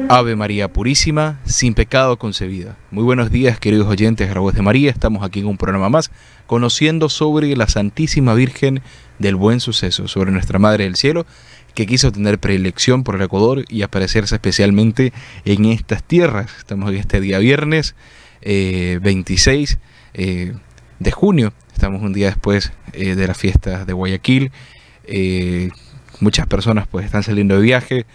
Ave María Purísima, sin pecado concebida. Muy buenos días, queridos oyentes de La Voz de María. Estamos aquí en un programa más, conociendo sobre la Santísima Virgen del Buen Suceso, sobre nuestra Madre del Cielo, que quiso tener predilección por el Ecuador y aparecerse especialmente en estas tierras. Estamos en este día viernes 26 de junio. Estamos un día después de las fiestas de Guayaquil. Muchas personas pues están saliendo de viaje,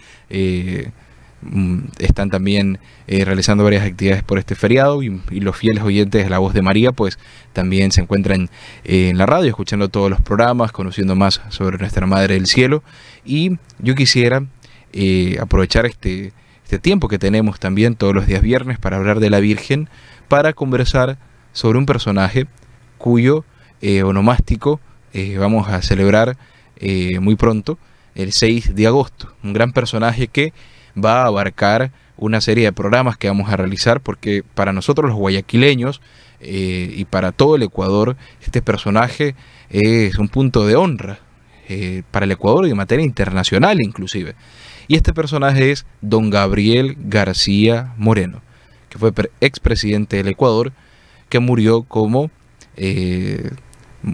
están también realizando varias actividades por este feriado y los fieles oyentes de La Voz de María pues también se encuentran en la radio escuchando todos los programas, conociendo más sobre nuestra Madre del Cielo. Y yo quisiera aprovechar este tiempo que tenemos también todos los días viernes para hablar de la Virgen, para conversar sobre un personaje cuyo onomástico vamos a celebrar muy pronto, el 6 de agosto. Un gran personaje que va a abarcar una serie de programas que vamos a realizar, porque para nosotros los guayaquileños y para todo el Ecuador, este personaje es un punto de honra para el Ecuador y en materia internacional inclusive. Y este personaje es don Gabriel García Moreno, que fue expresidente del Ecuador, que murió como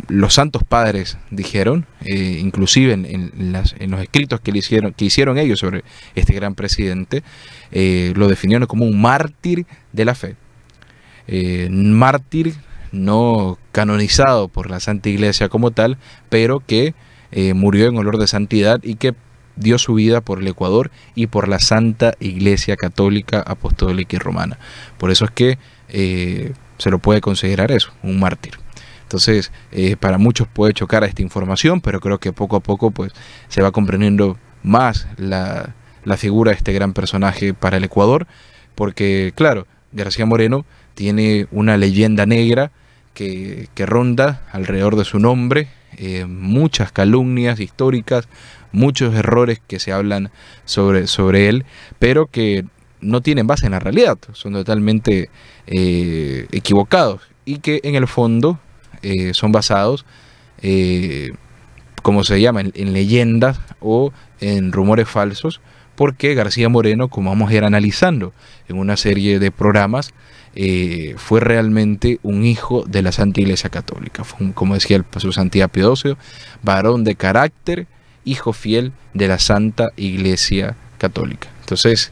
los santos padres dijeron, inclusive en los escritos que hicieron ellos sobre este gran presidente, lo definieron como un mártir de la fe. Mártir no canonizado por la Santa Iglesia como tal, pero que murió en olor de santidad y que dio su vida por el Ecuador y por la Santa Iglesia Católica, Apostólica y Romana. Por eso es que se lo puede considerar eso, un mártir. Entonces, para muchos puede chocar esta información, pero creo que poco a poco pues se va comprendiendo más la figura de este gran personaje para el Ecuador, porque claro, García Moreno tiene una leyenda negra que ronda alrededor de su nombre, muchas calumnias históricas, muchos errores que se hablan sobre él, pero que no tienen base en la realidad, son totalmente equivocados y que en el fondo son basados, como se llama, en leyendas o en rumores falsos, porque García Moreno, como vamos a ir analizando en una serie de programas, fue realmente un hijo de la Santa Iglesia Católica. Fue, como decía su Santidad Pío XII, varón de carácter, hijo fiel de la Santa Iglesia Católica. Entonces,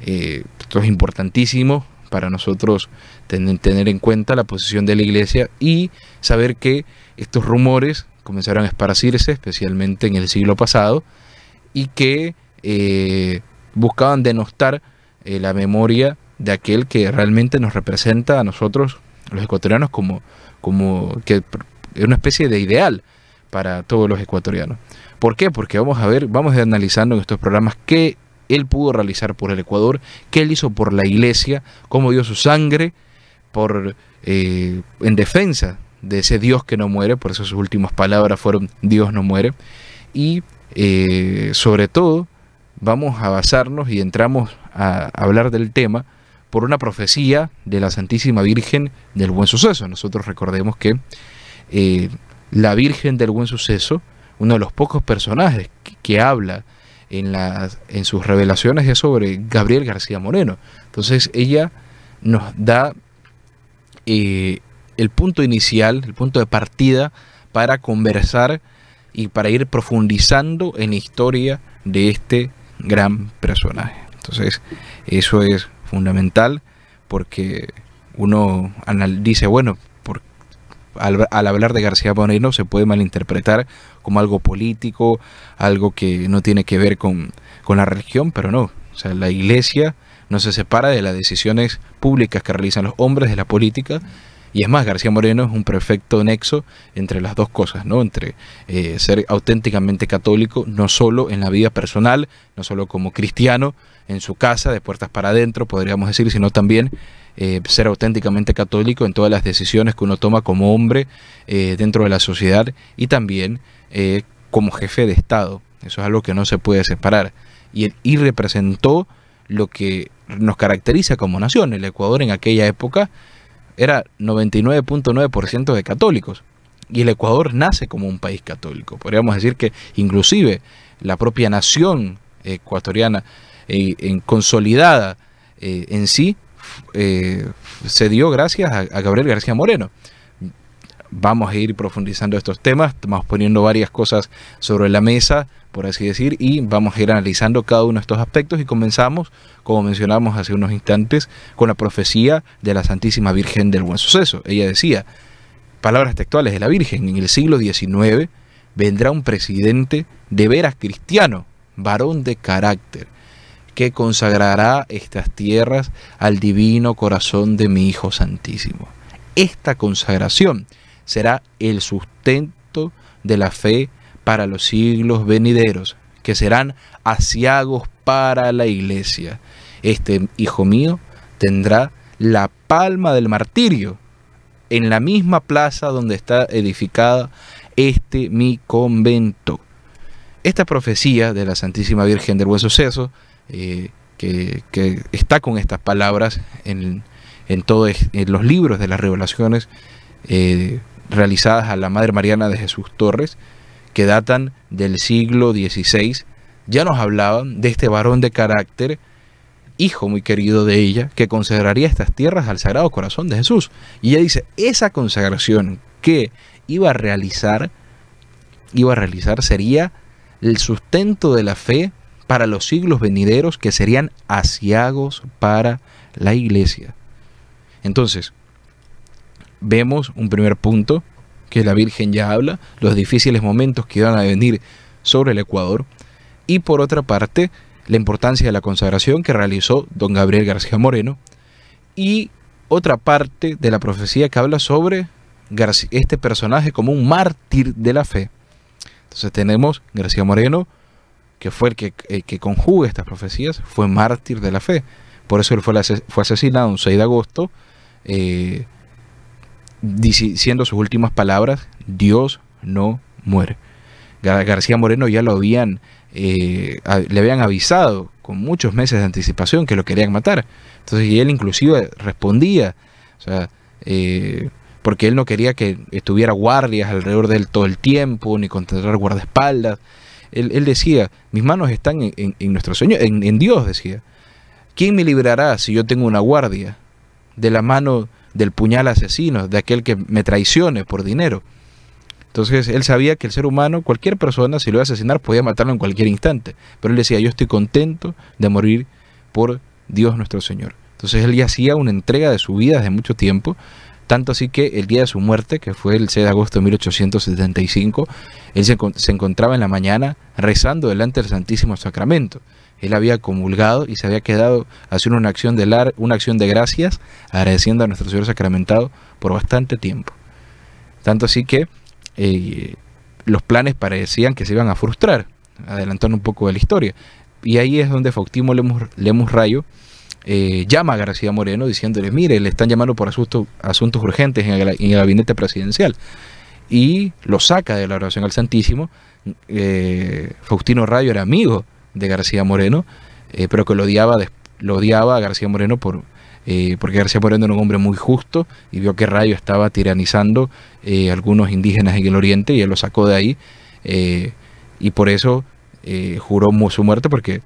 esto es importantísimo para nosotros tener en cuenta la posición de la Iglesia y saber que estos rumores comenzaron a esparcirse, especialmente en el siglo pasado, y que buscaban denostar la memoria de aquel que realmente nos representa a nosotros, los ecuatorianos, como que es una especie de ideal para todos los ecuatorianos. ¿Por qué? Porque vamos a ir analizando en estos programas qué él pudo realizar por el Ecuador, qué él hizo por la Iglesia, cómo dio su sangre en defensa de ese Dios que no muere. Por eso sus últimas palabras fueron Dios no muere. Y sobre todo vamos a basarnos y entramos a hablar del tema por una profecía de la Santísima Virgen del Buen Suceso. Nosotros recordemos que la Virgen del Buen Suceso, uno de los pocos personajes que habla en sus revelaciones, es sobre Gabriel García Moreno. Entonces ella nos da el punto inicial, el punto de partida para conversar y para ir profundizando en la historia de este gran personaje. Entonces eso es fundamental, porque uno dice, bueno, al hablar de García Moreno se puede malinterpretar como algo político, algo que no tiene que ver con la religión, pero no. O sea, la Iglesia no se separa de las decisiones públicas que realizan los hombres de la política, y es más, García Moreno es un perfecto nexo entre las dos cosas, ¿no? Entre ser auténticamente católico, no solo en la vida personal, no solo como cristiano en su casa, de puertas para adentro, podríamos decir, sino también ser auténticamente católico en todas las decisiones que uno toma como hombre dentro de la sociedad, y también como jefe de Estado. Eso es algo que no se puede separar. Y representó lo que nos caracteriza como nación. El Ecuador en aquella época era 99.9% de católicos, y el Ecuador nace como un país católico. Podríamos decir que inclusive la propia nación ecuatoriana consolidada en sí, se dio gracias a Gabriel García Moreno. Vamos a ir profundizando estos temas, vamos poniendo varias cosas sobre la mesa, por así decir, y vamos a ir analizando cada uno de estos aspectos, y comenzamos, como mencionamos hace unos instantes, con la profecía de la Santísima Virgen del Buen Suceso. Ella decía, palabras textuales de la Virgen: en el siglo XIX vendrá un presidente de veras cristiano, varón de carácter, que consagrará estas tierras al divino corazón de mi Hijo Santísimo. Esta consagración será el sustento de la fe para los siglos venideros, que serán aciagos para la Iglesia. Este hijo mío tendrá la palma del martirio en la misma plaza donde está edificada mi convento. Esta profecía de la Santísima Virgen del Buen Suceso, que está con estas palabras en los libros de las revelaciones realizadas a la Madre Mariana de Jesús Torres, que datan del siglo XVI, ya nos hablaban de este varón de carácter, hijo muy querido de ella, que consagraría estas tierras al Sagrado Corazón de Jesús. Y ella dice, esa consagración que iba a realizar sería el sustento de la fe para los siglos venideros, que serían aciagos para la Iglesia. Entonces, vemos un primer punto, que la Virgen ya habla, los difíciles momentos que iban a venir sobre el Ecuador, y por otra parte, la importancia de la consagración que realizó don Gabriel García Moreno, y otra parte de la profecía que habla sobre este personaje como un mártir de la fe. Entonces tenemos García Moreno, que fue el que conjuga estas profecías, fue mártir de la fe. Por eso él fue asesinado un 6 de agosto, diciendo sus últimas palabras: Dios no muere. García Moreno ya le habían avisado con muchos meses de anticipación que lo querían matar. Entonces, y él inclusive respondía, o sea, porque él no quería que estuviera guardias alrededor de él todo el tiempo, ni contratar guardaespaldas. Él decía, mis manos están en nuestro Señor, en Dios, decía. ¿Quién me librará si yo tengo una guardia de la mano del puñal asesino, de aquel que me traicione por dinero? Entonces él sabía que el ser humano, cualquier persona, si lo iba a asesinar, podía matarlo en cualquier instante. Pero él decía, yo estoy contento de morir por Dios nuestro Señor. Entonces él ya hacía una entrega de su vida desde mucho tiempo, tanto así que el día de su muerte, que fue el 6 de agosto de 1875, él se encontraba en la mañana rezando delante del Santísimo Sacramento. Él había comulgado y se había quedado haciendo una acción de gracias, agradeciendo a nuestro Señor sacramentado por bastante tiempo. Tanto así que los planes parecían que se iban a frustrar, adelantando un poco de la historia. Y ahí es donde Faustino Lemus Rayo llama a García Moreno diciéndole, mire, le están llamando por asuntos urgentes en el gabinete presidencial. Y lo saca de la oración al Santísimo. Faustino Rayo era amigo de García Moreno, pero que lo odiaba a García Moreno porque García Moreno era un hombre muy justo y vio que Rayo estaba tiranizando algunos indígenas en el oriente, y él lo sacó de ahí, y por eso juró su muerte, porque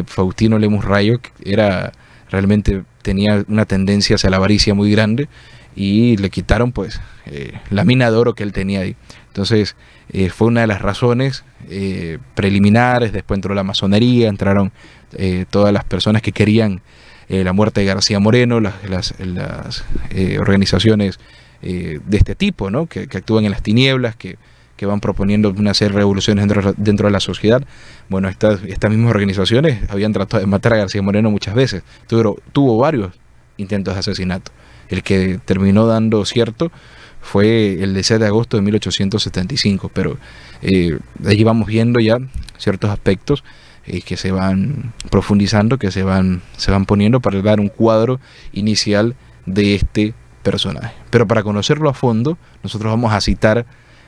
Faustino Lemus Rayo tenía una tendencia hacia la avaricia muy grande, y le quitaron pues la mina de oro que él tenía ahí. Entonces fue una de las razones preliminares. Después entró la masonería, entraron todas las personas que querían la muerte de García Moreno, las organizaciones de este tipo, ¿no? que actúan en las tinieblas, que van proponiendo una serie de revoluciones dentro de la sociedad. Bueno, estas mismas organizaciones habían tratado de matar a García Moreno muchas veces. Tuvo varios intentos de asesinato. El que terminó dando cierto fue el de 6 de agosto de 1875, pero allí vamos viendo ya ciertos aspectos que se van profundizando, que se van poniendo para dar un cuadro inicial de este personaje. Pero para conocerlo a fondo, nosotros vamos a citar,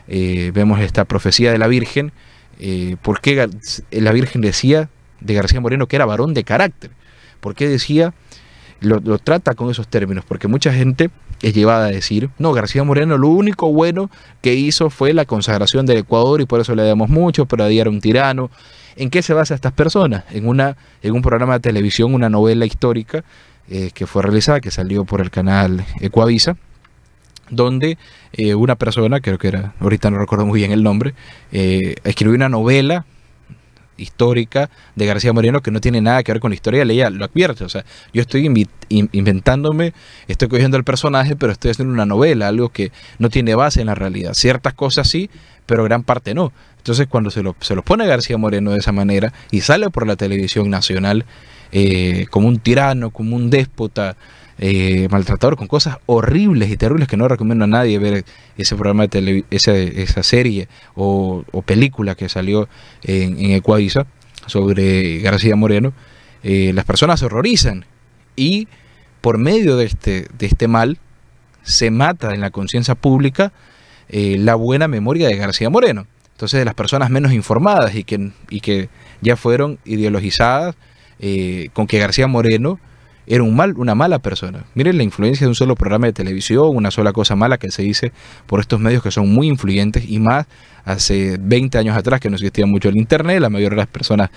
vemos esta profecía de la Virgen, porque la Virgen decía de García Moreno que era varón de carácter. ¿Por qué decía lo trata con esos términos, porque mucha gente es llevada a decir, no, García Moreno lo único bueno que hizo fue la consagración del Ecuador y por eso le damos mucho, pero ahí era un tirano. ¿En qué se basa estas personas? En un programa de televisión, una novela histórica que fue realizada, que salió por el canal Ecuavisa, donde una persona, creo que era, ahorita no recuerdo muy bien el nombre, escribió una novela histórica de García Moreno que no tiene nada que ver con la historia, ella lo advierte, o sea, yo estoy inventándome, estoy cogiendo el personaje, pero estoy haciendo una novela, algo que no tiene base en la realidad, ciertas cosas sí, pero gran parte no. Entonces cuando se lo pone a García Moreno de esa manera y sale por la televisión nacional como un tirano, como un déspota, maltratador, con cosas horribles y terribles, que no recomiendo a nadie ver ese programa de esa serie o película que salió en Ecuavisa sobre García Moreno. Las personas se horrorizan y por medio de este mal se mata en la conciencia pública la buena memoria de García Moreno. Entonces, de las personas menos informadas y que ya fueron ideologizadas con que García Moreno era una mala persona. Miren la influencia de un solo programa de televisión, una sola cosa mala que se dice por estos medios que son muy influyentes, y más hace 20 años atrás, que no existía mucho el internet, la mayoría de las personas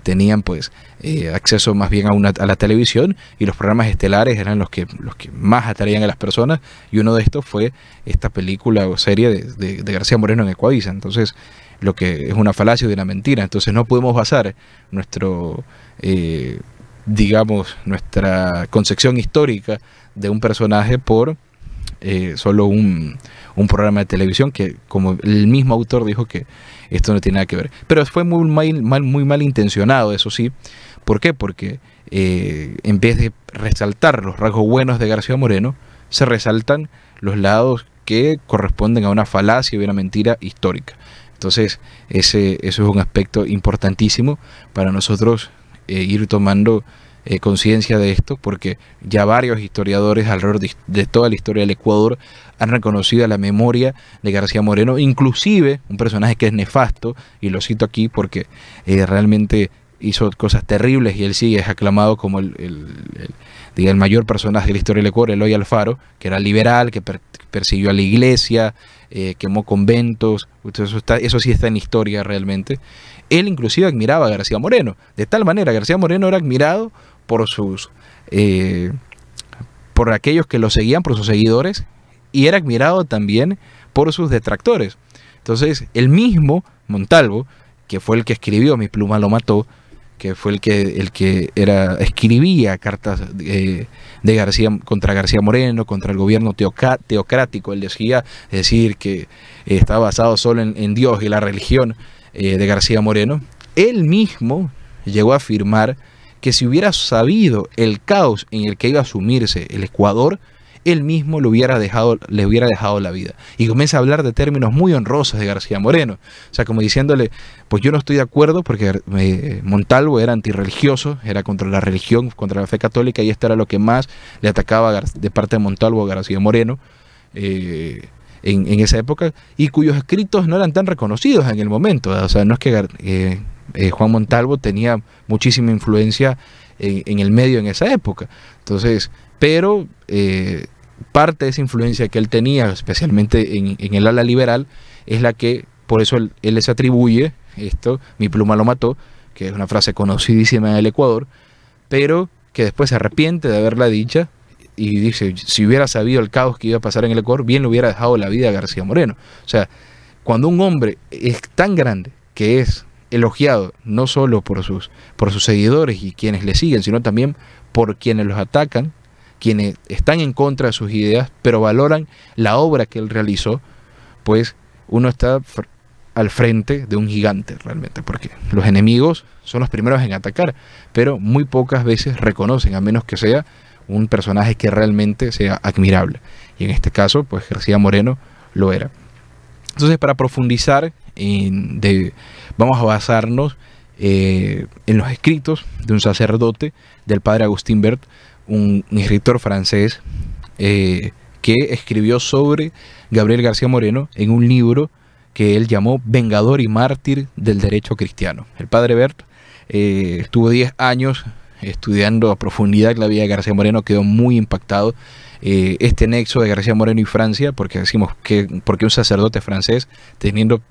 tenían pues acceso más bien a la televisión, y los programas estelares eran los que más atraían a las personas, y uno de estos fue esta película o serie de García Moreno en Ecuavisa. Entonces, lo que es una falacia y una mentira. Entonces no podemos basar digamos, nuestra concepción histórica de un personaje por solo un programa de televisión, que como el mismo autor dijo que esto no tiene nada que ver. Pero fue muy mal intencionado, eso sí. ¿Por qué? Porque en vez de resaltar los rasgos buenos de García Moreno, se resaltan los lados que corresponden a una falacia y una mentira histórica. Entonces, eso es un aspecto importantísimo para nosotros ir tomando conciencia de esto, porque ya varios historiadores alrededor de toda la historia del Ecuador han reconocido la memoria de García Moreno, inclusive un personaje que es nefasto, y lo cito aquí porque realmente hizo cosas terribles y él sí es aclamado como el mayor personaje de la historia del Ecuador, Eloy Alfaro, que era liberal, que persiguió a la iglesia, quemó conventos. Eso sí está en historia realmente. Él inclusive admiraba a García Moreno, de tal manera García Moreno era admirado por aquellos que lo seguían, por sus seguidores, y era admirado también por sus detractores. Entonces, el mismo Montalvo, que fue el que escribió Mi pluma lo mató, que fue el que escribía cartas contra García Moreno, contra el gobierno teocrático. Él decía, decir que estaba basado solo en Dios y la religión de García Moreno. Él mismo llegó a afirmar que si hubiera sabido el caos en el que iba a sumirse el Ecuador, él mismo le hubiera dejado la vida. Y comienza a hablar de términos muy honrosos de García Moreno. O sea, como diciéndole, pues yo no estoy de acuerdo, porque Montalvo era antirreligioso, era contra la religión, contra la fe católica, y esto era lo que más le atacaba de parte de Montalvo a García Moreno en esa época, y cuyos escritos no eran tan reconocidos en el momento. O sea, no es que Juan Montalvo tenía muchísima influencia en el medio en esa época. Entonces, pero parte de esa influencia que él tenía, especialmente en el ala liberal, es la que, por eso él les atribuye esto, Mi pluma lo mató, que es una frase conocidísima en el Ecuador, pero que después se arrepiente de haberla dicha y dice, si hubiera sabido el caos que iba a pasar en el Ecuador, bien le hubiera dejado la vida a García Moreno. O sea, cuando un hombre es tan grande que es elogiado no solo por sus seguidores y quienes le siguen, sino también por quienes los atacan, quienes están en contra de sus ideas, pero valoran la obra que él realizó, pues uno está al frente de un gigante realmente, porque los enemigos son los primeros en atacar, pero muy pocas veces reconocen, a menos que sea un personaje que realmente sea admirable. Y en este caso, pues García Moreno lo era. Entonces, para profundizar, vamos a basarnos en los escritos de un sacerdote, del padre Agustín Bert, un escritor francés que escribió sobre Gabriel García Moreno en un libro que él llamó Vengador y Mártir del Derecho Cristiano. El padre Bert estuvo 10 años estudiando a profundidad la vida de García Moreno, quedó muy impactado. Este nexo de García Moreno y Francia, porque decimos que porque un sacerdote francés teniendo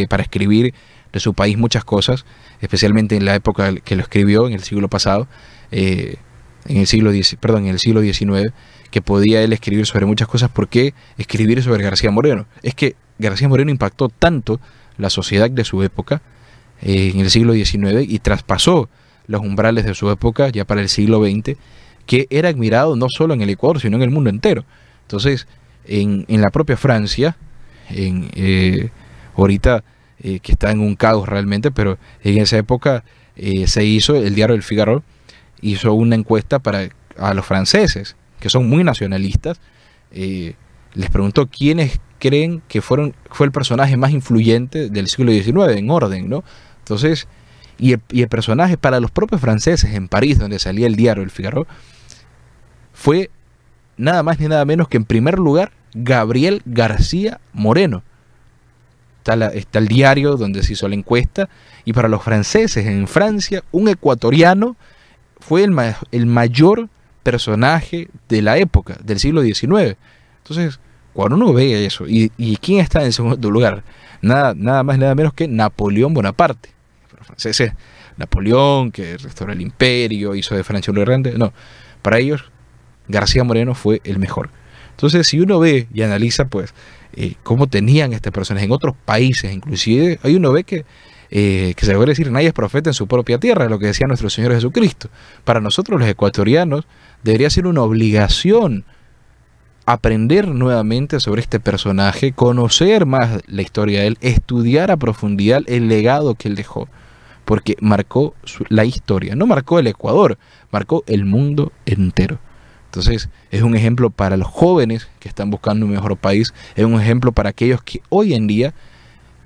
para escribir de su país muchas cosas, especialmente en la época que lo escribió, en el siglo pasado, en el siglo XIX, que podía él escribir sobre muchas cosas. ¿Por qué escribir sobre García Moreno? Es que García Moreno impactó tanto la sociedad de su época en el siglo XIX y traspasó los umbrales de su época ya para el siglo XX, que era admirado no solo en el Ecuador, sino en el mundo entero. Entonces, en la propia Francia, ahorita que está en un caos realmente, pero en esa época se hizo, el diario El Figaro hizo una encuesta a los franceses, que son muy nacionalistas, les preguntó quiénes creen que fue el personaje más influyente del siglo XIX, en orden, ¿no? Entonces, y el personaje para los propios franceses en París, donde salía el diario El Figaro, fue nada más ni nada menos que en primer lugar Gabriel García Moreno. Está el diario donde se hizo la encuesta, y para los franceses en Francia, un ecuatoriano fue el mayor personaje de la época, del siglo XIX. Entonces, cuando uno ve eso, y ¿quién está en segundo lugar? Nada más nada menos que Napoleón Bonaparte. Para los franceses, Napoleón, que restauró el imperio, hizo de Francia un lugar grande. No, para ellos García Moreno fue el mejor. Entonces, si uno ve y analiza, pues, cómo tenían este personaje en otros países, inclusive, ahí uno ve que se puede decir, nadie es profeta en su propia tierra, lo que decía nuestro Señor Jesucristo. Para nosotros los ecuatorianos debería ser una obligación aprender nuevamente sobre este personaje, conocer más la historia de él, estudiar a profundidad el legado que él dejó, porque marcó la historia, no marcó el Ecuador, marcó el mundo entero. Entonces es un ejemplo para los jóvenes que están buscando un mejor país, es un ejemplo para aquellos que hoy en día,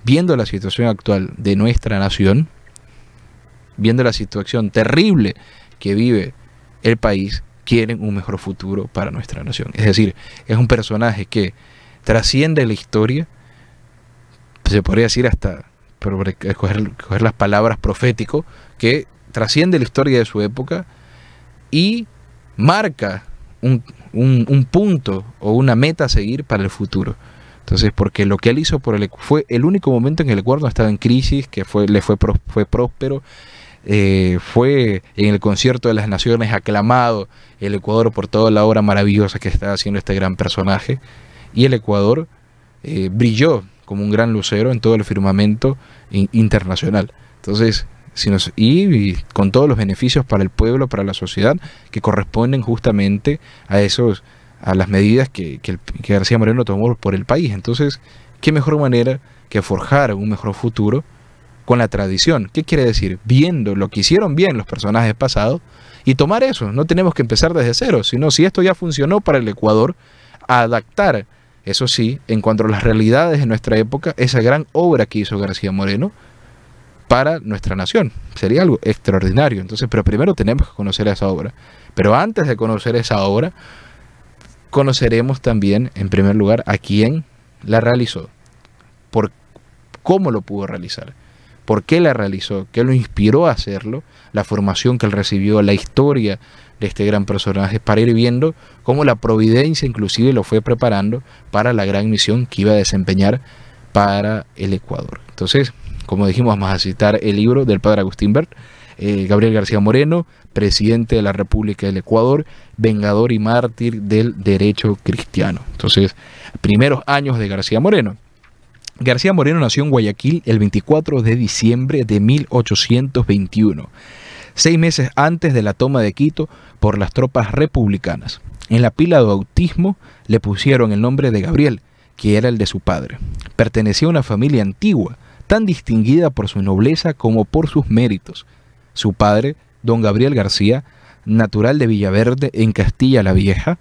viendo la situación actual de nuestra nación, viendo la situación terrible que vive el país, quieren un mejor futuro para nuestra nación. Es decir, es un personaje que trasciende la historia, se podría decir hasta, por coger las palabras, profético, que trasciende la historia de su época y marca un punto o una meta a seguir para el futuro. Entonces, porque lo que él hizo fue el único momento en el Ecuador no estaba en crisis, que fue próspero, fue en el concierto de las naciones aclamado el Ecuador por toda la obra maravillosa que estaba haciendo este gran personaje, y el Ecuador brilló como un gran lucero en todo el firmamento internacional. Entonces, y con todos los beneficios para el pueblo, para la sociedad, que corresponden justamente a las medidas que García Moreno tomó por el país. Entonces, ¿qué mejor manera que forjar un mejor futuro con la tradición? ¿Qué quiere decir? Viendo lo que hicieron bien los personajes pasados y tomar eso. No tenemos que empezar desde cero, sino si esto ya funcionó para el Ecuador, adaptar, eso sí, en cuanto a las realidades de nuestra época, esa gran obra que hizo García Moreno para nuestra nación. Sería algo extraordinario. Entonces, pero primero tenemos que conocer esa obra. Pero antes de conocer esa obra, conoceremos también, en primer lugar, a quién la realizó, por cómo lo pudo realizar, por qué la realizó, qué lo inspiró a hacerlo, la formación que él recibió, la historia de este gran personaje, para ir viendo cómo la providencia inclusive lo fue preparando para la gran misión que iba a desempeñar para el Ecuador. Entonces, como dijimos, vamos a citar el libro del padre Agustín Bert, Gabriel García Moreno, presidente de la República del Ecuador, vengador y mártir del derecho cristiano. Entonces, primeros años de García Moreno. García Moreno nació en Guayaquil el 24 de diciembre de 1821, 6 meses antes de la toma de Quito por las tropas republicanas. En la pila de bautismo le pusieron el nombre de Gabriel, que era el de su padre. Pertenecía a una familia antigua, tan distinguida por su nobleza como por sus méritos. Su padre, don Gabriel García, natural de Villaverde, en Castilla la Vieja,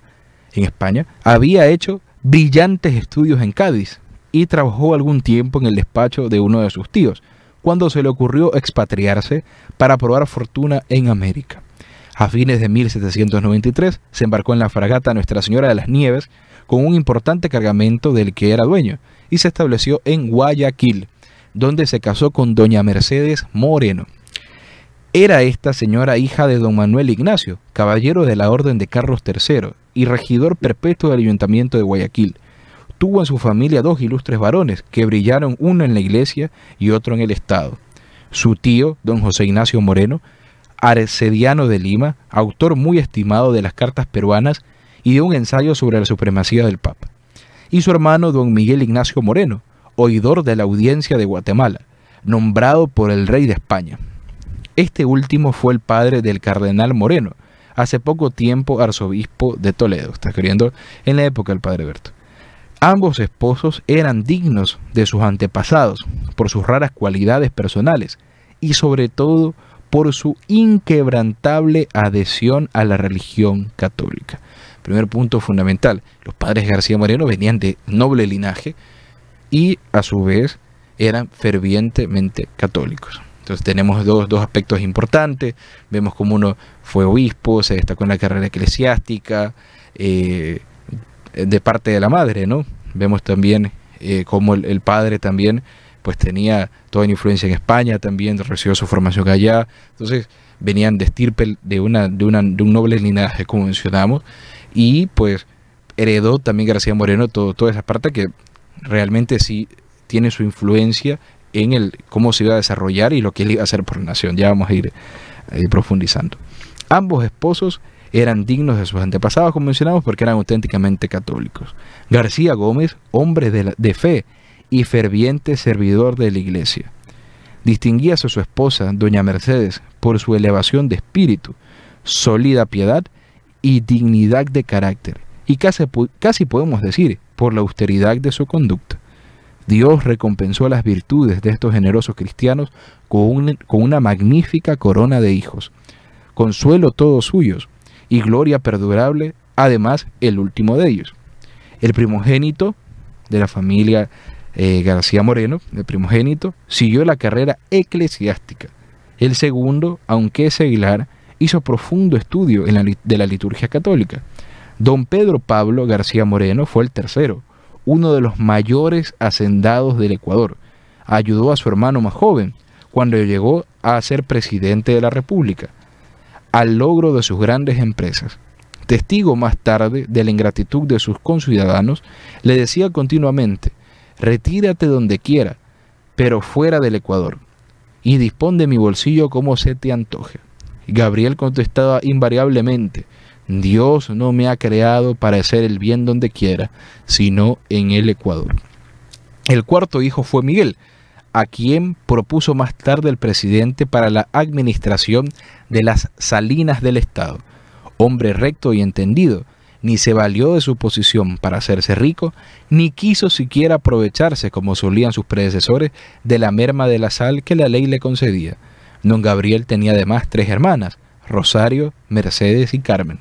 en España, había hecho brillantes estudios en Cádiz y trabajó algún tiempo en el despacho de uno de sus tíos, cuando se le ocurrió expatriarse para probar fortuna en América. A fines de 1793 se embarcó en la fragata Nuestra Señora de las Nieves con un importante cargamento del que era dueño y se estableció en Guayaquil, donde se casó con doña Mercedes Moreno. Era esta señora hija de don Manuel Ignacio, caballero de la Orden de Carlos III y regidor perpetuo del Ayuntamiento de Guayaquil. Tuvo en su familia 2 ilustres varones que brillaron, uno en la iglesia y otro en el Estado. Su tío, don José Ignacio Moreno, arcediano de Lima, autor muy estimado de las cartas peruanas y de un ensayo sobre la supremacía del Papa. Y su hermano don Miguel Ignacio Moreno, oidor de la Audiencia de Guatemala, nombrado por el rey de España. Este último fue el padre del cardenal Moreno, hace poco tiempo arzobispo de Toledo, está escribiendo en la época del padre Berto. Ambos esposos eran dignos de sus antepasados por sus raras cualidades personales y sobre todo por su inquebrantable adhesión a la religión católica. Primer punto fundamental, los padres García Moreno venían de noble linaje y a su vez eran fervientemente católicos. Entonces tenemos dos aspectos importantes. Vemos como uno fue obispo, se destacó en la carrera eclesiástica, de parte de la madre, ¿no? Vemos también cómo el padre también pues tenía toda la influencia en España, también recibió su formación allá. Entonces venían de estirpe de un noble linaje, como mencionamos, y pues heredó también García Moreno toda esa parte que realmente sí tiene su influencia en cómo se iba a desarrollar y lo que él iba a hacer por la nación. Ya vamos a ir profundizando. Ambos esposos eran dignos de sus antepasados, como mencionamos, porque eran auténticamente católicos. García Gómez, hombre de fe y ferviente servidor de la iglesia. Distinguíase a su esposa, doña Mercedes, por su elevación de espíritu, sólida piedad y dignidad de carácter, y casi podemos decir, por la austeridad de su conducta. Dios recompensó las virtudes de estos generosos cristianos con una magnífica corona de hijos, consuelo todos suyos y gloria perdurable, además el último de ellos. El primogénito de la familia García Moreno, el primogénito, siguió la carrera eclesiástica. El segundo, aunque seglar, hizo profundo estudio de la liturgia católica. Don Pedro Pablo García Moreno fue el tercero, uno de los mayores hacendados del Ecuador. Ayudó a su hermano más joven, cuando llegó a ser presidente de la República, al logro de sus grandes empresas. Testigo más tarde de la ingratitud de sus conciudadanos, le decía continuamente: retírate donde quiera, pero fuera del Ecuador, y dispón de mi bolsillo como se te antoje. Gabriel contestaba invariablemente: Dios no me ha creado para hacer el bien donde quiera, sino en el Ecuador. El cuarto hijo fue Miguel, a quien propuso más tarde el presidente para la administración de las salinas del Estado. Hombre recto y entendido, ni se valió de su posición para hacerse rico, ni quiso siquiera aprovecharse, como solían sus predecesores, de la merma de la sal que la ley le concedía. Don Gabriel tenía además 3 hermanas, Rosario, Mercedes y Carmen,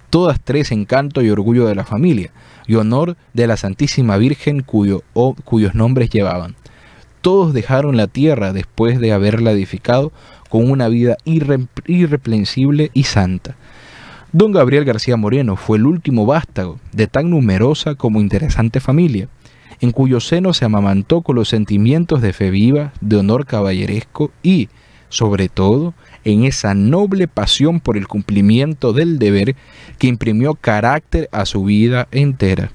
todas 3 encanto y orgullo de la familia, y honor de la Santísima Virgen cuyos nombres llevaban. Todos dejaron la tierra después de haberla edificado con una vida irreprensible y santa. Don Gabriel García Moreno fue el último vástago de tan numerosa como interesante familia, en cuyo seno se amamantó con los sentimientos de fe viva, de honor caballeresco y, sobre todo, en esa noble pasión por el cumplimiento del deber que imprimió carácter a su vida entera.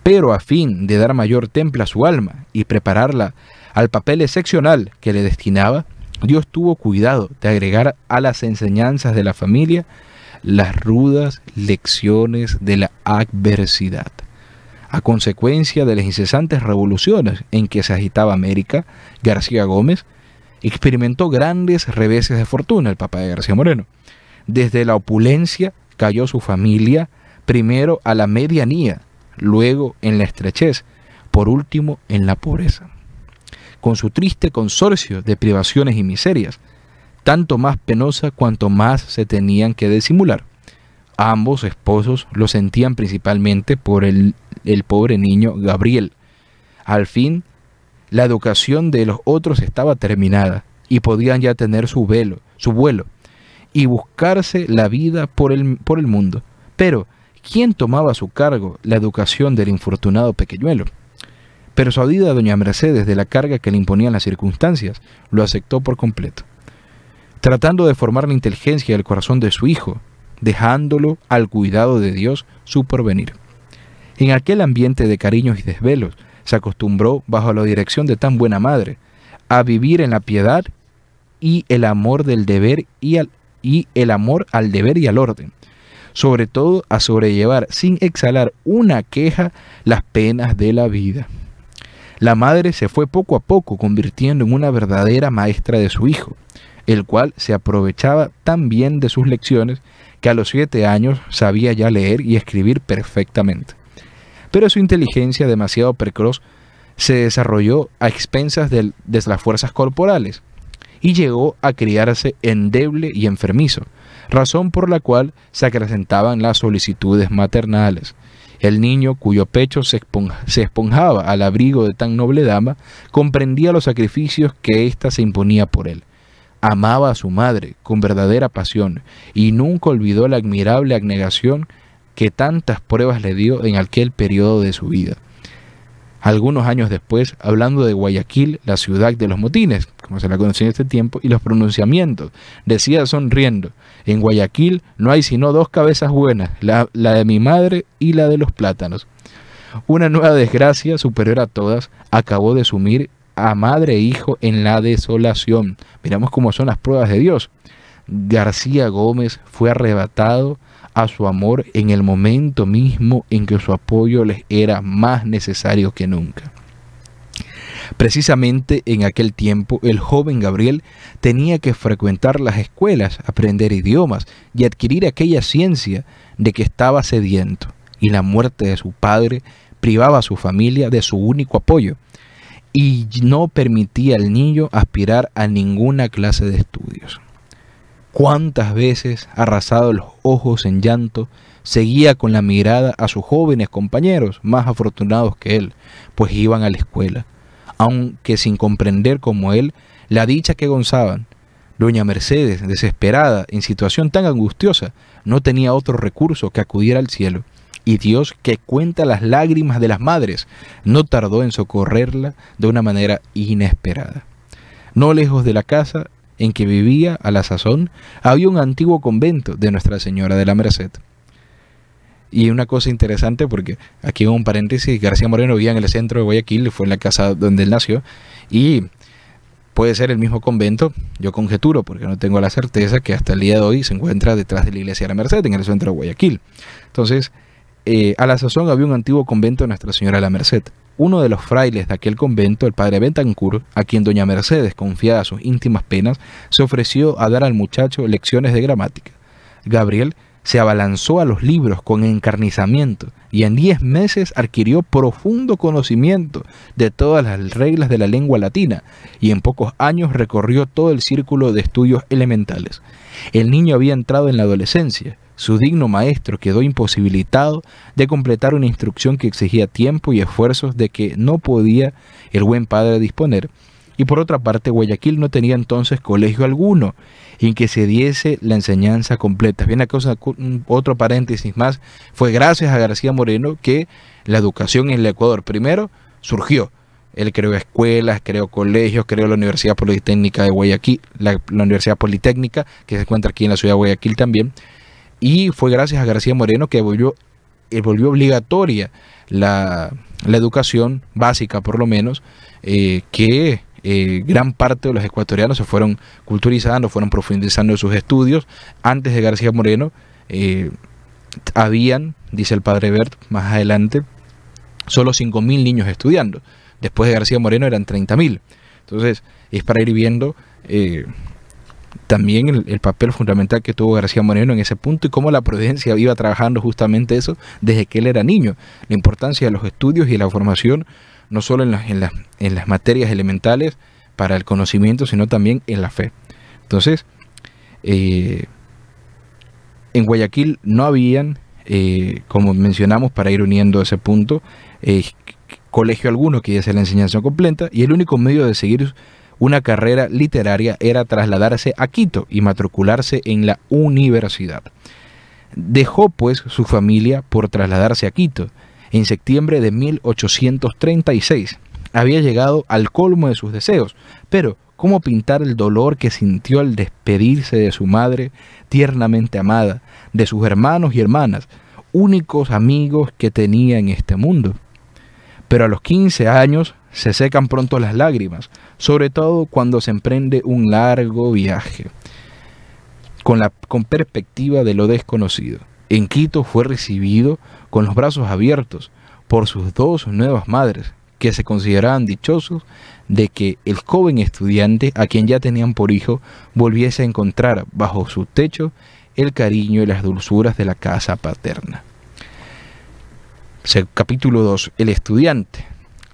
Pero a fin de dar mayor temple a su alma y prepararla al papel excepcional que le destinaba, Dios tuvo cuidado de agregar a las enseñanzas de la familia las rudas lecciones de la adversidad. A consecuencia de las incesantes revoluciones en que se agitaba América, García Gómez experimentó grandes reveses de fortuna, el papá de García Moreno. Desde la opulencia cayó su familia, primero a la medianía, luego en la estrechez, por último en la pobreza. Con su triste consorcio de privaciones y miserias, tanto más penosa cuanto más se tenían que disimular. Ambos esposos lo sentían principalmente por el pobre niño Gabriel. Al fin, la educación de los otros estaba terminada y podían ya tener su vuelo y buscarse la vida por el mundo. Pero, ¿quién tomaba a su cargo la educación del infortunado pequeñuelo? Persuadida doña Mercedes de la carga que le imponían las circunstancias, lo aceptó por completo. tratando de formar la inteligencia del corazón de su hijo, dejándolo al cuidado de Dios su porvenir. En aquel ambiente de cariños y desvelos, se acostumbró, bajo la dirección de tan buena madre, a vivir en la piedad y el amor del deber y el amor al deber y al orden, sobre todo a sobrellevar sin exhalar una queja las penas de la vida. La madre se fue poco a poco convirtiendo en una verdadera maestra de su hijo, el cual se aprovechaba tan bien de sus lecciones que a los 7 años sabía ya leer y escribir perfectamente. Pero su inteligencia demasiado precoz se desarrolló a expensas de las fuerzas corporales y llegó a criarse endeble y enfermizo, razón por la cual se acrecentaban las solicitudes maternales. El niño, cuyo pecho se esponjaba al abrigo de tan noble dama, comprendía los sacrificios que ésta se imponía por él. Amaba a su madre con verdadera pasión y nunca olvidó la admirable abnegación que tantas pruebas le dio en aquel periodo de su vida. Algunos años después, hablando de Guayaquil, la ciudad de los motines, como se la conoció en este tiempo, y los pronunciamientos, decía sonriendo: en Guayaquil no hay sino 2 cabezas buenas, la de mi madre y la de los plátanos. Una nueva desgracia, superior a todas, acabó de sumir a madre e hijo en la desolación. Miramos cómo son las pruebas de Dios. García Gómez fue arrebatado a su amor en el momento mismo en que su apoyo les era más necesario que nunca. Precisamente en aquel tiempo, el joven Gabriel tenía que frecuentar las escuelas, aprender idiomas y adquirir aquella ciencia de que estaba sediento, y la muerte de su padre privaba a su familia de su único apoyo y no permitía al niño aspirar a ninguna clase de estudios. ¿Cuántas veces, arrasado los ojos en llanto, seguía con la mirada a sus jóvenes compañeros más afortunados que él, pues iban a la escuela, aunque sin comprender como él la dicha que gozaban? Doña Mercedes, desesperada, en situación tan angustiosa, no tenía otro recurso que acudir al cielo, y Dios, que cuenta las lágrimas de las madres, no tardó en socorrerla de una manera inesperada. No lejos de la casa en que vivía a la sazón, había un antiguo convento de Nuestra Señora de la Merced. Y una cosa interesante, porque aquí en un paréntesis, García Moreno vivía en el centro de Guayaquil, fue en la casa donde él nació, y puede ser el mismo convento, yo conjeturo, porque no tengo la certeza, que hasta el día de hoy se encuentra detrás de la iglesia de la Merced, en el centro de Guayaquil. Entonces, a la sazón había un antiguo convento de Nuestra Señora de la Merced. Uno de los frailes de aquel convento, el padre Bentancur, a quien doña Mercedes, confiada sus íntimas penas, se ofreció a dar al muchacho lecciones de gramática. Gabriel se abalanzó a los libros con encarnizamiento y en 10 meses adquirió profundo conocimiento de todas las reglas de la lengua latina y en pocos años recorrió todo el círculo de estudios elementales. El niño había entrado en la adolescencia. Su digno maestro quedó imposibilitado de completar una instrucción que exigía tiempo y esfuerzos de que no podía el buen padre disponer. Y por otra parte, Guayaquil no tenía entonces colegio alguno en que se diese la enseñanza completa. Bien, otro paréntesis más, fue gracias a García Moreno que la educación en el Ecuador primero surgió. Él creó escuelas, creó colegios, creó la Universidad Politécnica de Guayaquil, la Universidad Politécnica, que se encuentra aquí en la ciudad de Guayaquil también. Y fue gracias a García Moreno que volvió obligatoria la educación básica, por lo menos, que gran parte de los ecuatorianos se fueron culturizando, fueron profundizando en sus estudios. Antes de García Moreno habían, dice el padre Bert más adelante, solo 5.000 niños estudiando. Después de García Moreno eran 30.000. Entonces es para ir viendo también el papel fundamental que tuvo García Moreno en ese punto y cómo la providencia iba trabajando justamente eso desde que él era niño. La importancia de los estudios y la formación, no solo en las materias elementales para el conocimiento, sino también en la fe. Entonces, en Guayaquil no habían, como mencionamos, para ir uniendo ese punto, colegio alguno que diese la enseñanza completa, y el único medio de seguir una carrera literaria era trasladarse a Quito y matricularse en la universidad. Dejó pues su familia por trasladarse a Quito. En septiembre de 1836 había llegado al colmo de sus deseos, pero cómo pintar el dolor que sintió al despedirse de su madre tiernamente amada, de sus hermanos y hermanas, únicos amigos que tenía en este mundo. Pero a los 15 años se secan pronto las lágrimas, sobre todo cuando se emprende un largo viaje, con perspectiva de lo desconocido. En Quito fue recibido con los brazos abiertos por sus dos nuevas madres, que se consideraban dichosos de que el joven estudiante, a quien ya tenían por hijo, volviese a encontrar bajo su techo el cariño y las dulzuras de la casa paterna. Capítulo 2. El estudiante.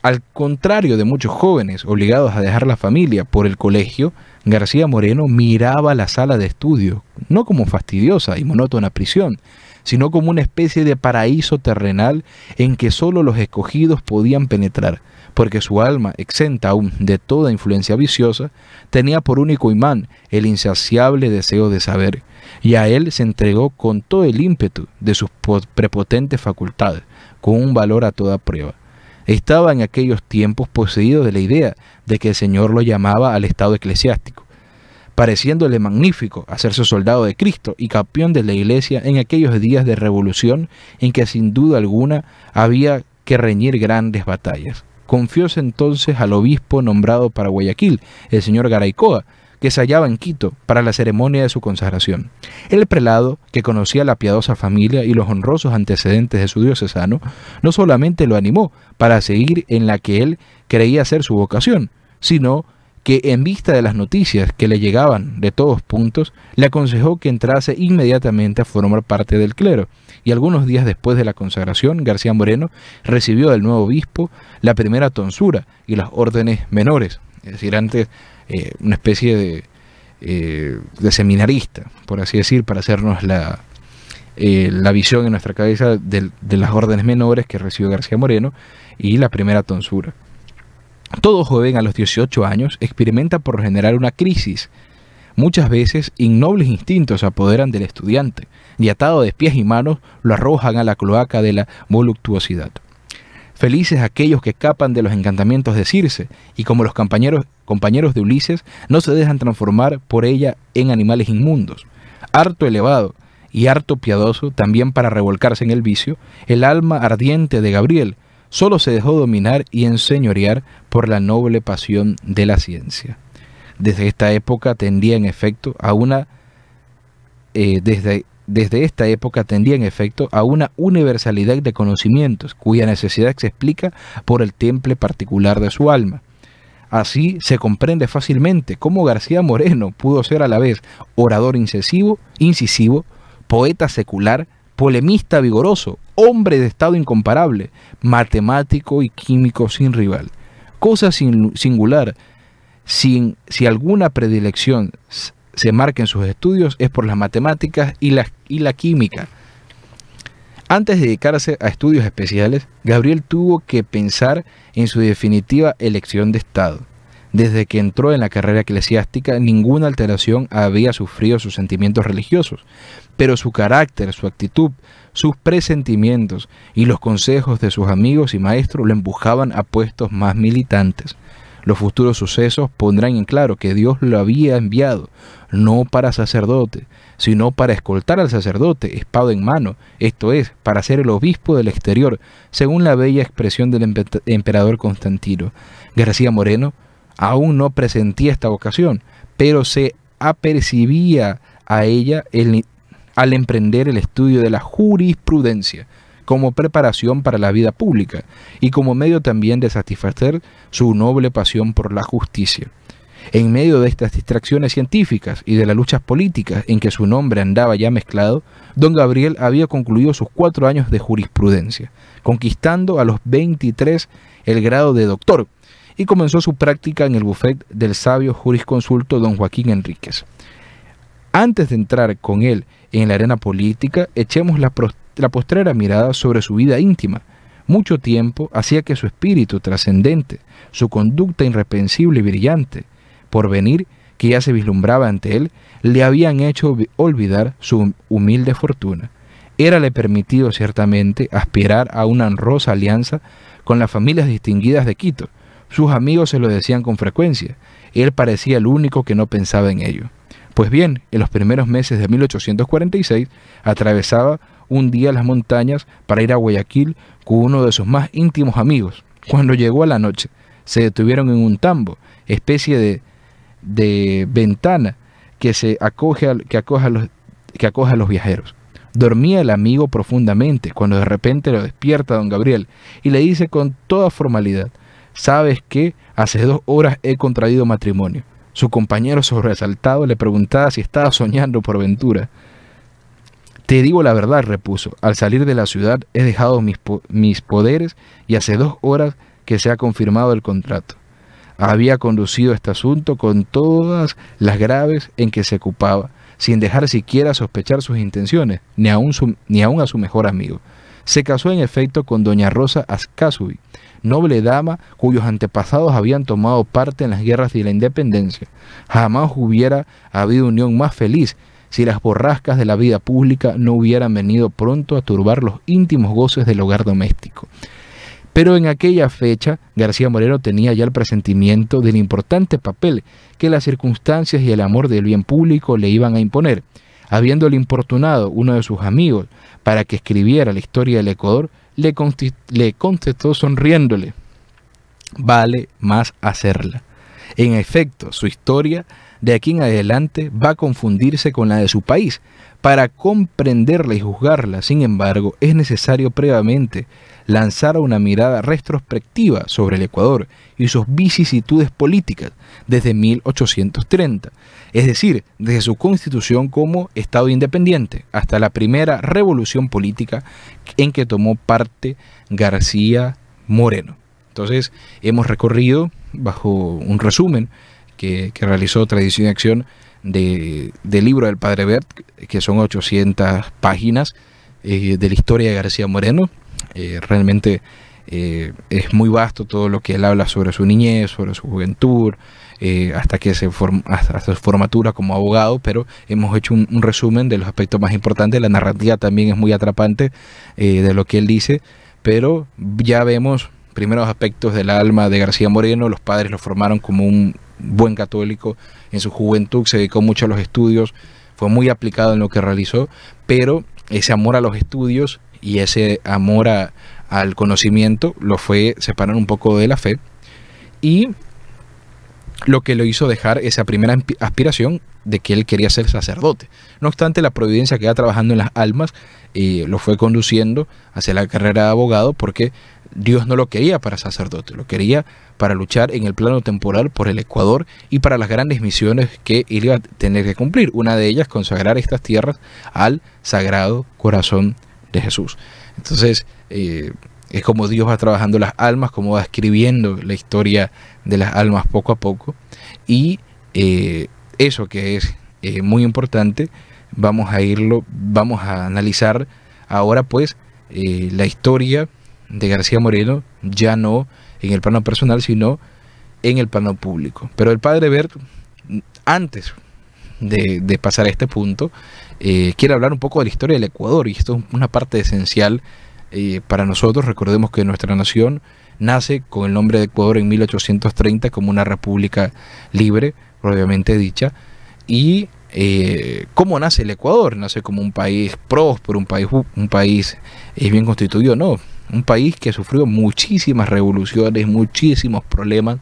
Al contrario de muchos jóvenes obligados a dejar la familia por el colegio, García Moreno miraba la sala de estudio no como fastidiosa y monótona prisión, sino como una especie de paraíso terrenal en que solo los escogidos podían penetrar, porque su alma, exenta aún de toda influencia viciosa, tenía por único imán el insaciable deseo de saber, y a él se entregó con todo el ímpetu de sus prepotentes facultades, con un valor a toda prueba. Estaba en aquellos tiempos poseído de la idea de que el Señor lo llamaba al estado eclesiástico, pareciéndole magnífico hacerse soldado de Cristo y campeón de la Iglesia en aquellos días de revolución en que sin duda alguna había que reñir grandes batallas. Confióse entonces al obispo nombrado para Guayaquil, el señor Garaycoa, que se hallaba en Quito para la ceremonia de su consagración. El prelado, que conocía la piadosa familia y los honrosos antecedentes de su diocesano, no solamente lo animó para seguir en la que él creía ser su vocación, sino que en vista de las noticias que le llegaban de todos puntos, le aconsejó que entrase inmediatamente a formar parte del clero, y algunos días después de la consagración, García Moreno recibió del nuevo obispo la primera tonsura y las órdenes menores, es decir, antes una especie de seminarista, por así decir, para hacernos la visión en nuestra cabeza de las órdenes menores que recibió García Moreno y la primera tonsura. Todo joven a los 18 años experimenta por lo general una crisis. Muchas veces innobles instintos se apoderan del estudiante y atado de pies y manos lo arrojan a la cloaca de la voluptuosidad. Felices aquellos que escapan de los encantamientos de Circe y como los compañeros de Ulises no se dejan transformar por ella en animales inmundos. Harto elevado y harto piadoso también para revolcarse en el vicio, el alma ardiente de Gabriel solo se dejó dominar y enseñorear por la noble pasión de la ciencia. Desde esta época tendía en efecto a una universalidad de conocimientos, cuya necesidad se explica por el temple particular de su alma. Así se comprende fácilmente cómo García Moreno pudo ser a la vez orador incisivo, poeta secular, polemista vigoroso, hombre de estado incomparable, matemático y químico sin rival. Cosa singular, si alguna predilección se marca en sus estudios es por las matemáticas y la química. Antes de dedicarse a estudios especiales, Gabriel tuvo que pensar en su definitiva elección de estado. Desde que entró en la carrera eclesiástica, ninguna alteración había sufrido sus sentimientos religiosos, pero su carácter, su actitud, sus presentimientos y los consejos de sus amigos y maestros lo empujaban a puestos más militantes. Los futuros sucesos pondrán en claro que Dios lo había enviado, no para sacerdote, sino para escoltar al sacerdote, espada en mano, esto es, para ser el obispo del exterior, según la bella expresión del emperador Constantino. García Moreno aún no presentía esta vocación, pero se apercibía a ella al emprender el estudio de la jurisprudencia como preparación para la vida pública y como medio también de satisfacer su noble pasión por la justicia. En medio de estas distracciones científicas y de las luchas políticas en que su nombre andaba ya mezclado, don Gabriel había concluido sus 4 años de jurisprudencia, conquistando a los 23 el grado de doctor, y comenzó su práctica en el bufet del sabio jurisconsulto don Joaquín Enríquez. Antes de entrar con él en la arena política, echemos la postrera mirada sobre su vida íntima. Mucho tiempo hacía que su espíritu trascendente, su conducta irreprensible y brillante, porvenir que ya se vislumbraba ante él, le habían hecho olvidar su humilde fortuna. Érale permitido ciertamente aspirar a una honrosa alianza con las familias distinguidas de Quito, Sus amigos se lo decían con frecuencia. Él parecía el único que no pensaba en ello. Pues bien, en los primeros meses de 1846, atravesaba un día las montañas para ir a Guayaquil con uno de sus más íntimos amigos. Cuando llegó a la noche, se detuvieron en un tambo, especie de ventana que acoge a los viajeros. Dormía el amigo profundamente cuando de repente lo despierta don Gabriel y le dice con toda formalidad: «¿Sabes qué? Hace 2 horas he contraído matrimonio». Su compañero sobresaltado le preguntaba si estaba soñando por ventura. «Te digo la verdad», repuso, «al salir de la ciudad he dejado mis poderes y hace 2 horas que se ha confirmado el contrato». Había conducido este asunto con todas las graves en que se ocupaba, sin dejar siquiera sospechar sus intenciones, ni aun a su mejor amigo. Se casó en efecto con doña Rosa Ascasubi, noble dama cuyos antepasados habían tomado parte en las guerras de la independencia. Jamás hubiera habido unión más feliz si las borrascas de la vida pública no hubieran venido pronto a turbar los íntimos goces del hogar doméstico. Pero en aquella fecha García Moreno tenía ya el presentimiento del importante papel que las circunstancias y el amor del bien público le iban a imponer. Habiéndole importunado uno de sus amigos para que escribiera la historia del Ecuador, le contestó sonriéndole: «Vale más hacerla». En efecto, su historia de aquí en adelante va a confundirse con la de su país. Para comprenderla y juzgarla, sin embargo, es necesario previamente lanzar una mirada retrospectiva sobre el Ecuador y sus vicisitudes políticas desde 1830, es decir, desde su constitución como Estado independiente hasta la primera revolución política en que tomó parte García Moreno. Entonces, hemos recorrido, bajo un resumen que realizó Tradición y Acción, del libro del Padre Bert, que son 800 páginas de la historia de García Moreno. Realmente es muy vasto todo lo que él habla sobre su niñez, sobre su juventud, hasta su formatura como abogado, pero hemos hecho un resumen de los aspectos más importantes. La narrativa también es muy atrapante de lo que él dice, pero ya vemos primeros aspectos del alma de García Moreno. Los padres lo formaron como un buen católico en su juventud, se dedicó mucho a los estudios, fue muy aplicado en lo que realizó, pero ese amor a los estudios y ese amor al conocimiento lo fue separar un poco de la fe, y lo que lo hizo dejar esa primera aspiración de que él quería ser sacerdote. No obstante, la providencia que iba trabajando en las almas lo fue conduciendo hacia la carrera de abogado, porque Dios no lo quería para sacerdote, lo quería para luchar en el plano temporal por el Ecuador y para las grandes misiones que él iba a tener que cumplir. Una de ellas, consagrar estas tierras al Sagrado Corazón de Jesús. Entonces, es como Dios va trabajando las almas, como va escribiendo la historia de las almas poco a poco. Y eso que es muy importante, vamos a analizar ahora pues la historia de García Moreno, ya no en el plano personal, sino en el plano público. Pero el Padre Bert, antes de pasar a este punto, quiere hablar un poco de la historia del Ecuador, y esto es una parte esencial para nosotros. Recordemos que nuestra nación nace con el nombre de Ecuador en 1830 como una república libre, propiamente dicha. Y ¿cómo nace el Ecuador? Nace como un país próspero, un país bien constituido. No, un país que sufrió muchísimas revoluciones, muchísimos problemas.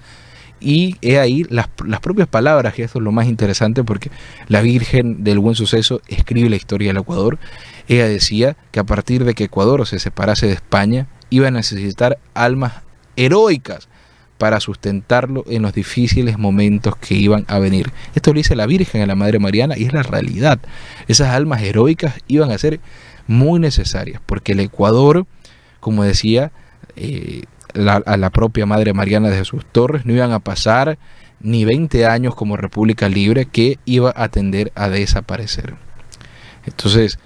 Y he ahí las propias palabras, y esto es lo más interesante, porque la Virgen del Buen Suceso escribe la historia del Ecuador. Ella decía que a partir de que Ecuador se separase de España, iba a necesitar almas heroicas para sustentarlo en los difíciles momentos que iban a venir. Esto lo dice la Virgen a la Madre Mariana, y es la realidad. Esas almas heroicas iban a ser muy necesarias, porque el Ecuador, como decía a la propia Madre Mariana de Jesús Torres, no iban a pasar ni 20 años como república libre, que iba a tender a desaparecer. Entonces,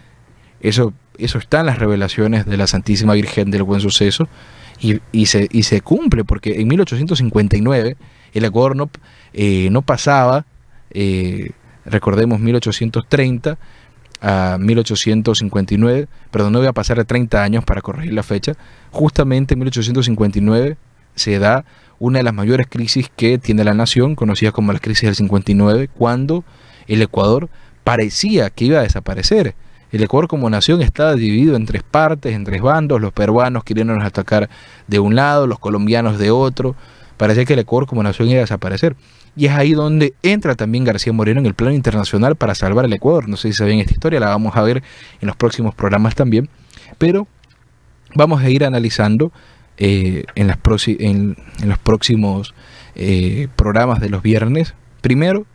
eso está en las revelaciones de la Santísima Virgen del Buen Suceso, y se cumple, porque en 1859 el Ecuador no pasaba, recordemos, 1830 a 1859, perdón, no voy a pasar de 30 años para corregir la fecha. Justamente en 1859 se da una de las mayores crisis que tiene la nación, conocida como la crisis del 59, cuando el Ecuador parecía que iba a desaparecer. El Ecuador como nación estaba dividido en tres partes, en tres bandos, los peruanos queriéndonos atacar de un lado, los colombianos de otro. Parecía que el Ecuador como nación iba a desaparecer. Y es ahí donde entra también García Moreno en el plano internacional para salvar el Ecuador. No sé si saben esta historia, la vamos a ver en los próximos programas también. Pero vamos a ir analizando en los próximos programas de los viernes. Primero,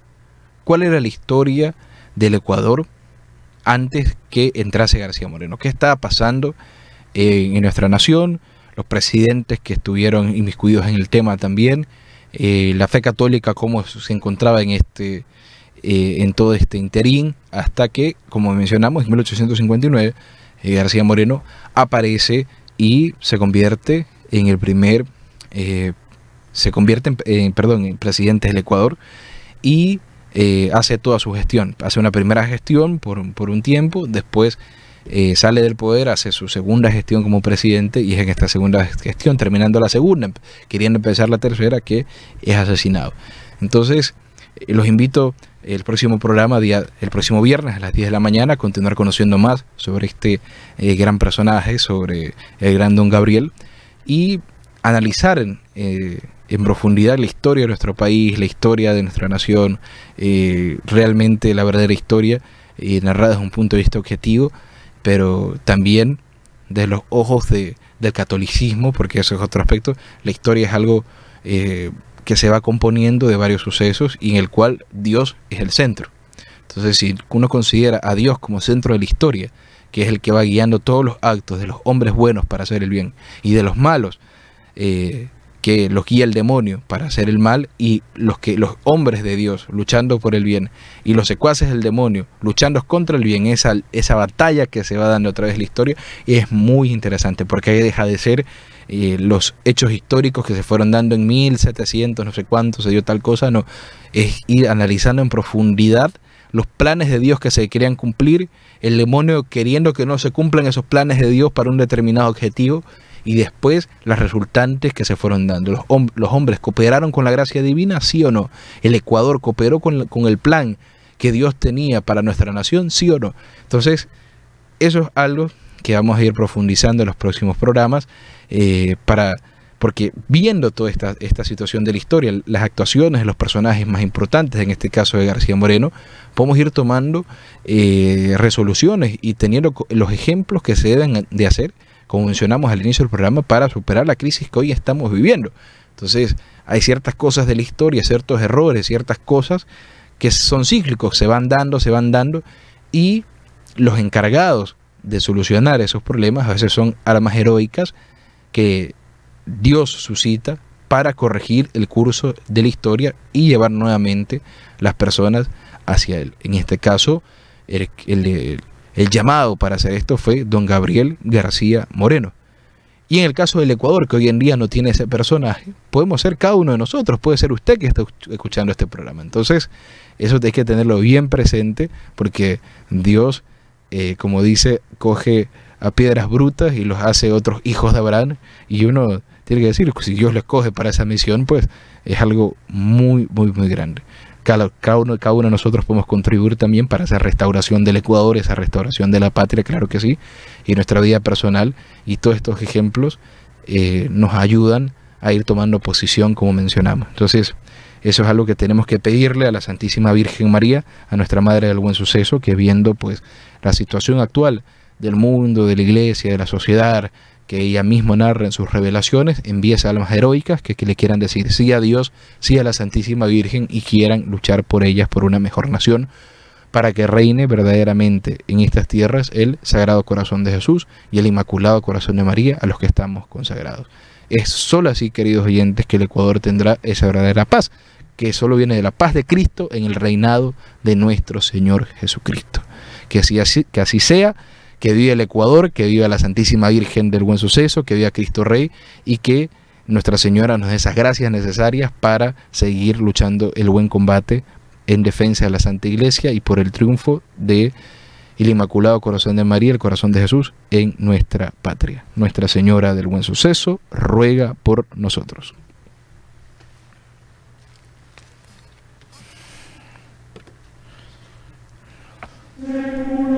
¿cuál era la historia del Ecuador antes que entrase García Moreno? ¿Qué estaba pasando en nuestra nación? Los presidentes que estuvieron inmiscuidos en el tema también. La fe católica, cómo se encontraba en todo este interín, hasta que, como mencionamos, en 1859 García Moreno aparece y se convierte en el primer en presidente del Ecuador, y hace toda su gestión. Hace una primera gestión por un tiempo, después sale del poder, hace su segunda gestión como presidente, y es en esta segunda gestión, terminando la segunda, queriendo empezar la tercera, que es asesinado. Entonces, los invito el próximo programa, el próximo viernes a las 10 de la mañana, a continuar conociendo más sobre este gran personaje, sobre el gran Don Gabriel, y analizar en profundidad la historia de nuestro país, la historia de nuestra nación, realmente la verdadera historia, narrada desde un punto de vista objetivo, pero también de los ojos del catolicismo, porque eso es otro aspecto. La historia es algo que se va componiendo de varios sucesos y en el cual Dios es el centro. Entonces, si uno considera a Dios como centro de la historia, que es el que va guiando todos los actos de los hombres buenos para hacer el bien y de los malos, que los guía el demonio para hacer el mal, y los hombres de Dios luchando por el bien y los secuaces del demonio luchando contra el bien, esa batalla que se va dando a través de la historia, es muy interesante, porque ahí deja de ser los hechos históricos que se fueron dando en 1700, no sé cuánto, se dio tal cosa, no, es ir analizando en profundidad los planes de Dios que se querían cumplir, el demonio queriendo que no se cumplan esos planes de Dios para un determinado objetivo, y después las resultantes que se fueron dando. Los hombres cooperaron con la gracia divina, ¿sí o no? El Ecuador cooperó con el plan que Dios tenía para nuestra nación, ¿sí o no? Entonces, eso es algo que vamos a ir profundizando en los próximos programas, porque viendo toda esta situación de la historia, las actuaciones de los personajes más importantes, en este caso de García Moreno, podemos ir tomando resoluciones y teniendo los ejemplos que se deben de hacer, como mencionamos al inicio del programa, para superar la crisis que hoy estamos viviendo. Entonces, hay ciertas cosas de la historia, ciertos errores, ciertas cosas que son cíclicos, se van dando, y los encargados de solucionar esos problemas a veces son almas heroicas que Dios suscita para corregir el curso de la historia y llevar nuevamente las personas hacia Él. En este caso, el llamado para hacer esto fue Don Gabriel García Moreno. Y en el caso del Ecuador, que hoy en día no tiene ese personaje, podemos ser cada uno de nosotros, puede ser usted que está escuchando este programa. Entonces, eso hay que tenerlo bien presente, porque Dios, como dice, coge a piedras brutas y los hace otros hijos de Abraham, y uno tiene que decir, si Dios les coge para esa misión, pues es algo muy, muy, muy grande. Cada uno de nosotros podemos contribuir también para esa restauración del Ecuador, esa restauración de la patria, claro que sí, y nuestra vida personal, y todos estos ejemplos nos ayudan a ir tomando posición, como mencionamos. Entonces, eso es algo que tenemos que pedirle a la Santísima Virgen María, a nuestra Madre del Buen Suceso, que viendo pues la situación actual del mundo, de la iglesia, de la sociedad, que ella misma narra en sus revelaciones, envíe almas heroicas que le quieran decir sí a Dios, sí a la Santísima Virgen, y quieran luchar por ellas, por una mejor nación, para que reine verdaderamente en estas tierras el Sagrado Corazón de Jesús y el Inmaculado Corazón de María, a los que estamos consagrados. Es solo así, queridos oyentes, que el Ecuador tendrá esa verdadera paz, que solo viene de la paz de Cristo en el reinado de nuestro Señor Jesucristo. Que así sea. Que viva el Ecuador, que viva la Santísima Virgen del Buen Suceso, que viva Cristo Rey, y que Nuestra Señora nos dé esas gracias necesarias para seguir luchando el buen combate en defensa de la Santa Iglesia y por el triunfo del Inmaculado Corazón de María, el Corazón de Jesús, en nuestra patria. Nuestra Señora del Buen Suceso ruega por nosotros. Música